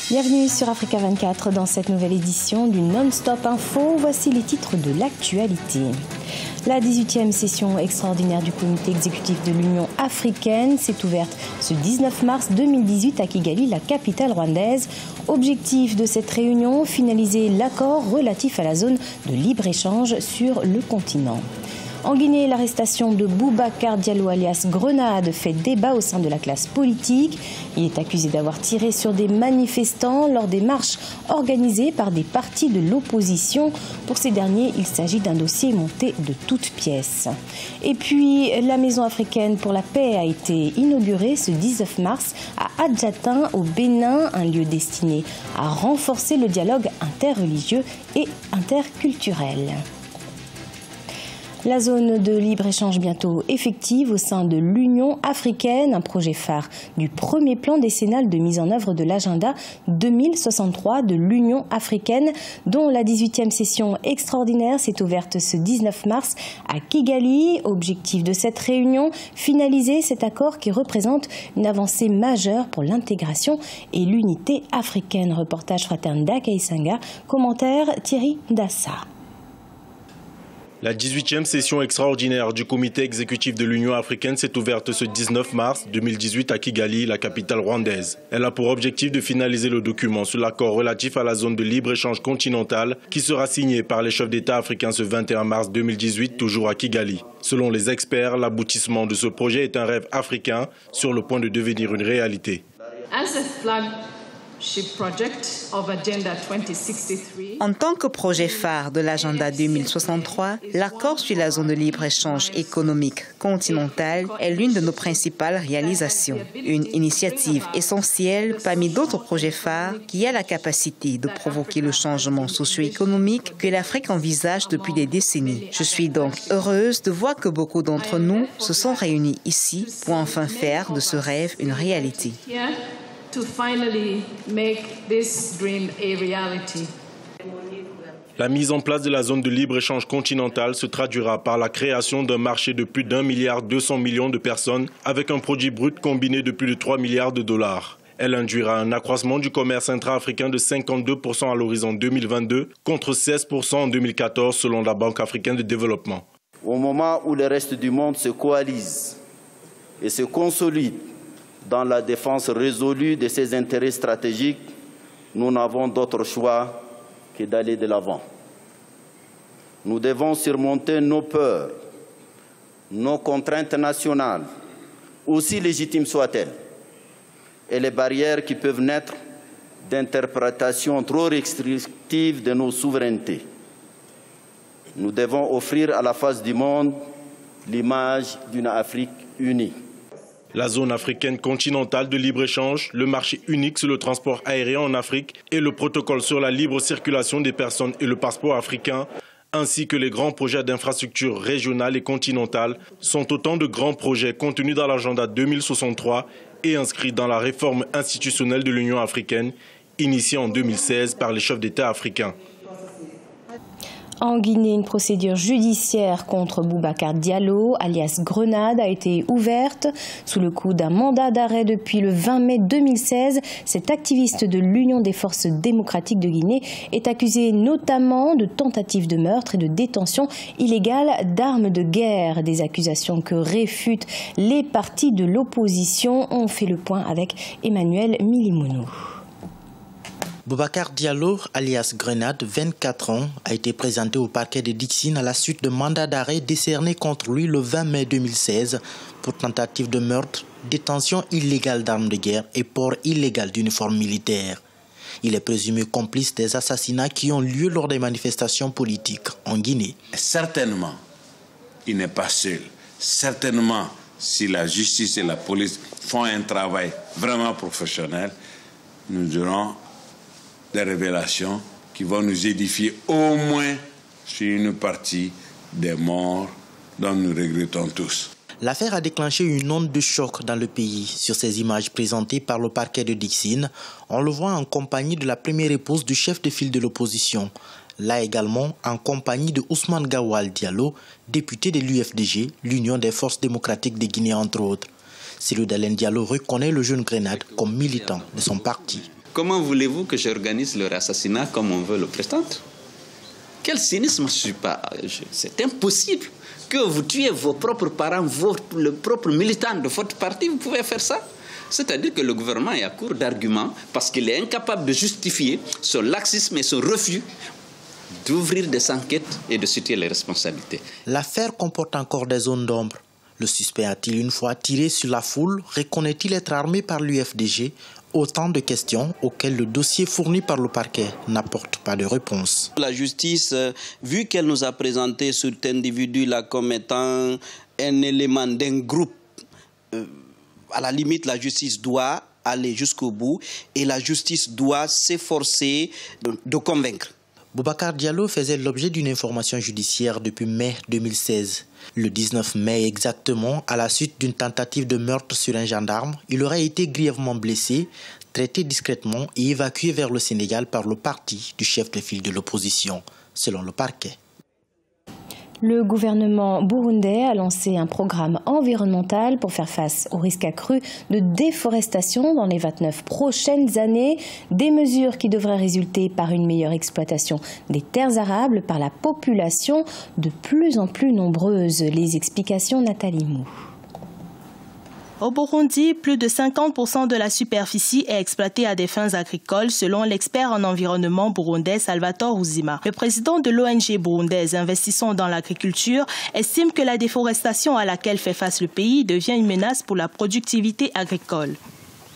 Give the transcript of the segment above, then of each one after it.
Bienvenue sur Africa 24 dans cette nouvelle édition du Non-Stop Info. Voici les titres de l'actualité. La 18e session extraordinaire du comité exécutif de l'Union africaine s'est ouverte ce 19 mars 2018 à Kigali, la capitale rwandaise. Objectif de cette réunion, finaliser l'accord relatif à la zone de libre-échange sur le continent. En Guinée, l'arrestation de Boubacar Diallo alias Grenade fait débat au sein de la classe politique. Il est accusé d'avoir tiré sur des manifestants lors des marches organisées par des partis de l'opposition. Pour ces derniers, il s'agit d'un dossier monté de toutes pièces. Et puis, la Maison africaine pour la paix a été inaugurée ce 19 mars à Adjatin, au Bénin, un lieu destiné à renforcer le dialogue interreligieux et interculturel. La zone de libre-échange bientôt effective au sein de l'Union africaine, un projet phare du premier plan décennal de mise en œuvre de l'agenda 2063 de l'Union africaine, dont la 18e session extraordinaire s'est ouverte ce 19 mars à Kigali. Objectif de cette réunion, finaliser cet accord qui représente une avancée majeure pour l'intégration et l'unité africaine. Reportage fraterne d'Akaïsanga, commentaire Thierry Dassa. La 18e session extraordinaire du comité exécutif de l'Union africaine s'est ouverte ce 19 mars 2018 à Kigali, la capitale rwandaise. Elle a pour objectif de finaliser le document sur l'accord relatif à la zone de libre-échange continentale qui sera signé par les chefs d'État africains ce 21 mars 2018, toujours à Kigali. Selon les experts, l'aboutissement de ce projet est un rêve africain sur le point de devenir une réalité. En tant que projet phare de l'agenda 2063, l'accord sur la zone de libre-échange économique continentale est l'une de nos principales réalisations. Une initiative essentielle parmi d'autres projets phares qui a la capacité de provoquer le changement socio-économique que l'Afrique envisage depuis des décennies. Je suis donc heureuse de voir que beaucoup d'entre nous se sont réunis ici pour enfin faire de ce rêve une réalité. To finally make this dream a reality. La mise en place de la zone de libre-échange continentale se traduira par la création d'un marché de plus d'1,2 milliard de personnes avec un produit brut combiné de plus de 3 milliards de dollars. Elle induira un accroissement du commerce intra-africain de 52% à l'horizon 2022 contre 16% en 2014 selon la Banque africaine de développement. Au moment où le reste du monde se coalise et se consolide dans la défense résolue de ses intérêts stratégiques, nous n'avons d'autre choix que d'aller de l'avant. Nous devons surmonter nos peurs, nos contraintes nationales, aussi légitimes soient-elles, et les barrières qui peuvent naître d'interprétations trop restrictives de nos souverainetés. Nous devons offrir à la face du monde l'image d'une Afrique unie. La zone africaine continentale de libre-échange, le marché unique sur le transport aérien en Afrique et le protocole sur la libre circulation des personnes et le passeport africain, ainsi que les grands projets d'infrastructures régionales et continentales, sont autant de grands projets contenus dans l'agenda 2063 et inscrits dans la réforme institutionnelle de l'Union africaine, initiée en 2016 par les chefs d'État africains. En Guinée, une procédure judiciaire contre Boubacar Diallo, alias Grenade, a été ouverte. Sous le coup d'un mandat d'arrêt depuis le 20 mai 2016, cet activiste de l'Union des forces démocratiques de Guinée est accusé notamment de tentative de meurtre et de détention illégale d'armes de guerre. Des accusations que réfutent les partis de l'opposition. On fait le point avec Emmanuel Milimounou. Boubacar Diallo, alias Grenade, 24 ans, a été présenté au parquet de Dixine à la suite de mandat d'arrêt décerné contre lui le 20 mai 2016 pour tentative de meurtre, détention illégale d'armes de guerre et port illégal d'uniforme militaire. Il est présumé complice des assassinats qui ont lieu lors des manifestations politiques en Guinée. Certainement, il n'est pas seul. Certainement, si la justice et la police font un travail vraiment professionnel, nous aurons des révélations qui vont nous édifier au moins sur une partie des morts dont nous regrettons tous. L'affaire a déclenché une onde de choc dans le pays. Sur ces images présentées par le parquet de Dixine, on le voit en compagnie de la première épouse du chef de file de l'opposition. Là également en compagnie de Ousmane Gawal Diallo, député de l'UFDG, l'Union des forces démocratiques de Guinée entre autres. Cellou Dalein Diallo reconnaît le jeune Grenade comme militant de son parti. comment voulez-vous que j'organise leur assassinat comme on veut le prétendre? Quel cynisme, c'est impossible que vous tuiez vos propres parents, le propre militant de votre parti, vous pouvez faire ça? C'est-à-dire que le gouvernement est à court d'arguments parce qu'il est incapable de justifier son laxisme et son refus d'ouvrir des enquêtes et de situer les responsabilités. L'affaire comporte encore des zones d'ombre. Le suspect a-t-il une fois tiré sur la foule? Reconnaît-il être armé par l'UFDG? Autant de questions auxquelles le dossier fourni par le parquet n'apporte pas de réponse. La justice, vu qu'elle nous a présenté cet individu-là comme étant un élément d'un groupe, à la limite, la justice doit aller jusqu'au bout et la justice doit s'efforcer de convaincre. Boubacar Diallo faisait l'objet d'une information judiciaire depuis mai 2016. Le 19 mai exactement, à la suite d'une tentative de meurtre sur un gendarme, il aurait été grièvement blessé, traité discrètement et évacué vers le Sénégal par le parti du chef de file de l'opposition, selon le parquet. Le gouvernement burundais a lancé un programme environnemental pour faire face au risque accru de déforestation dans les 29 prochaines années. Des mesures qui devraient résulter par une meilleure exploitation des terres arables par la population de plus en plus nombreuse. Les explications, Nathalie Mou. Au Burundi, plus de 50% de la superficie est exploitée à des fins agricoles, selon l'expert en environnement burundais Salvatore Uzima. Le président de l'ONG burundaise Investissons dans l'agriculture estime que la déforestation à laquelle fait face le pays devient une menace pour la productivité agricole.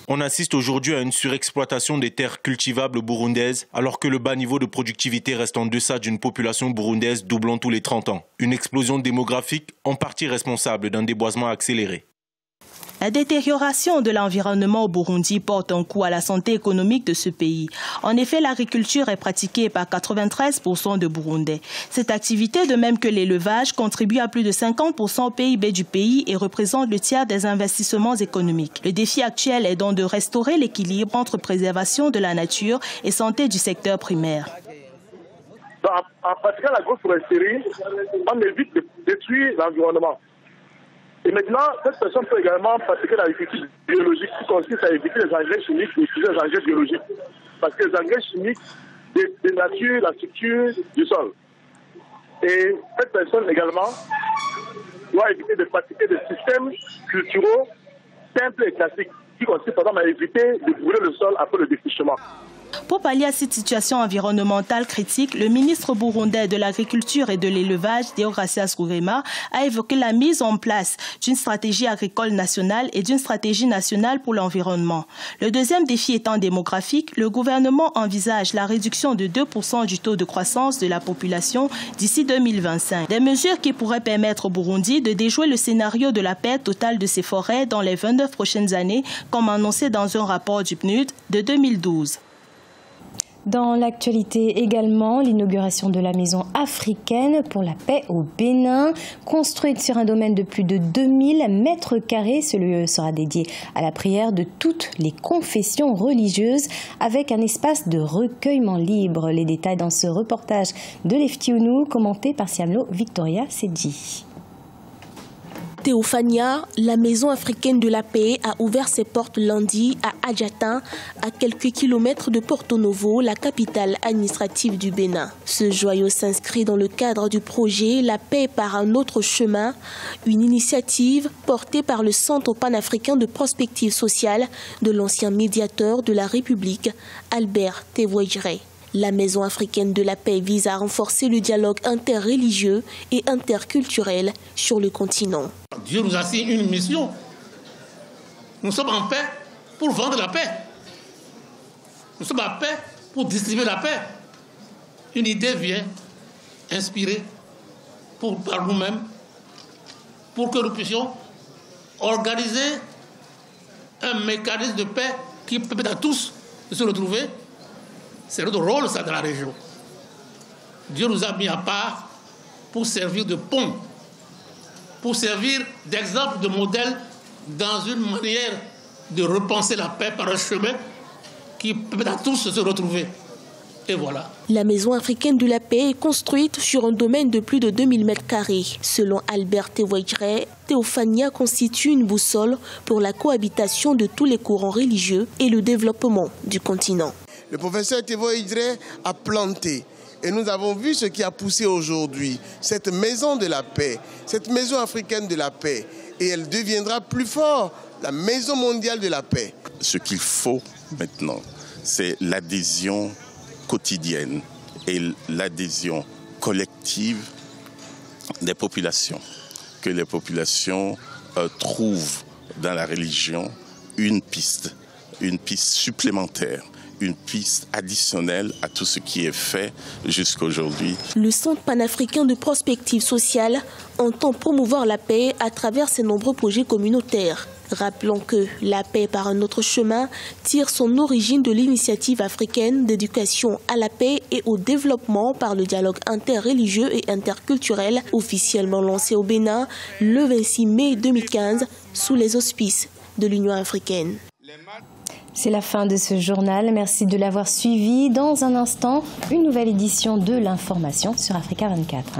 On assiste aujourd'hui à une surexploitation des terres cultivables burundaises, alors que le bas niveau de productivité reste en deçà d'une population burundaise doublant tous les 30 ans. Une explosion démographique en partie responsable d'un déboisement accéléré. La détérioration de l'environnement au Burundi porte un coup à la santé économique de ce pays. En effet, l'agriculture est pratiquée par 93% de Burundais. Cette activité, de même que l'élevage, contribue à plus de 50% au PIB du pays et représente le tiers des investissements économiques. Le défi actuel est donc de restaurer l'équilibre entre préservation de la nature et santé du secteur primaire. En pratiquant l'agroforesterie, on évite de détruire l'environnement. Et maintenant, cette personne peut également pratiquer l'agriculture biologique qui consiste à éviter les engrais chimiques et utiliser les engrais biologiques. Parce que les engrais chimiques dénaturent la structure du sol. Et cette personne également doit éviter de pratiquer des systèmes culturaux simples et classiques qui consistent par exemple à éviter de brûler le sol après le défrichement. Pour pallier à cette situation environnementale critique, le ministre burundais de l'Agriculture et de l'Élevage, Deogracias Rugema, a évoqué la mise en place d'une stratégie agricole nationale et d'une stratégie nationale pour l'environnement. Le deuxième défi étant démographique, le gouvernement envisage la réduction de 2% du taux de croissance de la population d'ici 2025. Des mesures qui pourraient permettre au Burundi de déjouer le scénario de la perte totale de ses forêts dans les 29 prochaines années, comme annoncé dans un rapport du PNUD de 2012. Dans l'actualité également, l'inauguration de la maison africaine pour la paix au Bénin. Construite sur un domaine de plus de 2000 mètres carrés, ce lieu sera dédié à la prière de toutes les confessions religieuses avec un espace de recueillement libre. Les détails dans ce reportage de Leftiounou, commenté par Siamlo Victoria Sedji. Théophania, la Maison africaine de la paix, a ouvert ses portes lundi à Adjata, à quelques kilomètres de Porto Novo, la capitale administrative du Bénin. Ce joyau s'inscrit dans le cadre du projet La paix par un autre chemin, une initiative portée par le Centre panafricain de prospective sociale de l'ancien médiateur de la République, Albert Tévoijré. La Maison africaine de la paix vise à renforcer le dialogue interreligieux et interculturel sur le continent. Dieu nous assigne une mission. Nous sommes en paix pour vendre la paix. Nous sommes en paix pour distribuer la paix. Une idée vient inspirer par nous-mêmes pour que nous puissions organiser un mécanisme de paix qui permet à tous de se retrouver. C'est notre rôle, ça, dans la région. Dieu nous a mis à part pour servir de pont, pour servir d'exemple, de modèle dans une manière de repenser la paix par un chemin qui permet à tous de se retrouver. Et voilà. La Maison africaine de la paix est construite sur un domaine de plus de 2000 mètres carrés. Selon Albert Tévoijré, Théophania constitue une boussole pour la cohabitation de tous les courants religieux et le développement du continent. Le professeur Thévo Idré a planté. Et nous avons vu ce qui a poussé aujourd'hui, cette maison de la paix, cette maison africaine de la paix. Et elle deviendra plus forte, la maison mondiale de la paix. Ce qu'il faut maintenant, c'est l'adhésion quotidienne et l'adhésion collective des populations. Que les populations trouvent dans la religion une piste supplémentaire, une piste additionnelle à tout ce qui est fait jusqu'à aujourd'hui. Le Centre panafricain de prospective sociale entend promouvoir la paix à travers ses nombreux projets communautaires. Rappelons que la paix par un autre chemin tire son origine de l'initiative africaine d'éducation à la paix et au développement par le dialogue interreligieux et interculturel officiellement lancé au Bénin le 26 mai 2015 sous les auspices de l'Union africaine. C'est la fin de ce journal. Merci de l'avoir suivi. Dans un instant, une nouvelle édition de l'information sur Africa 24.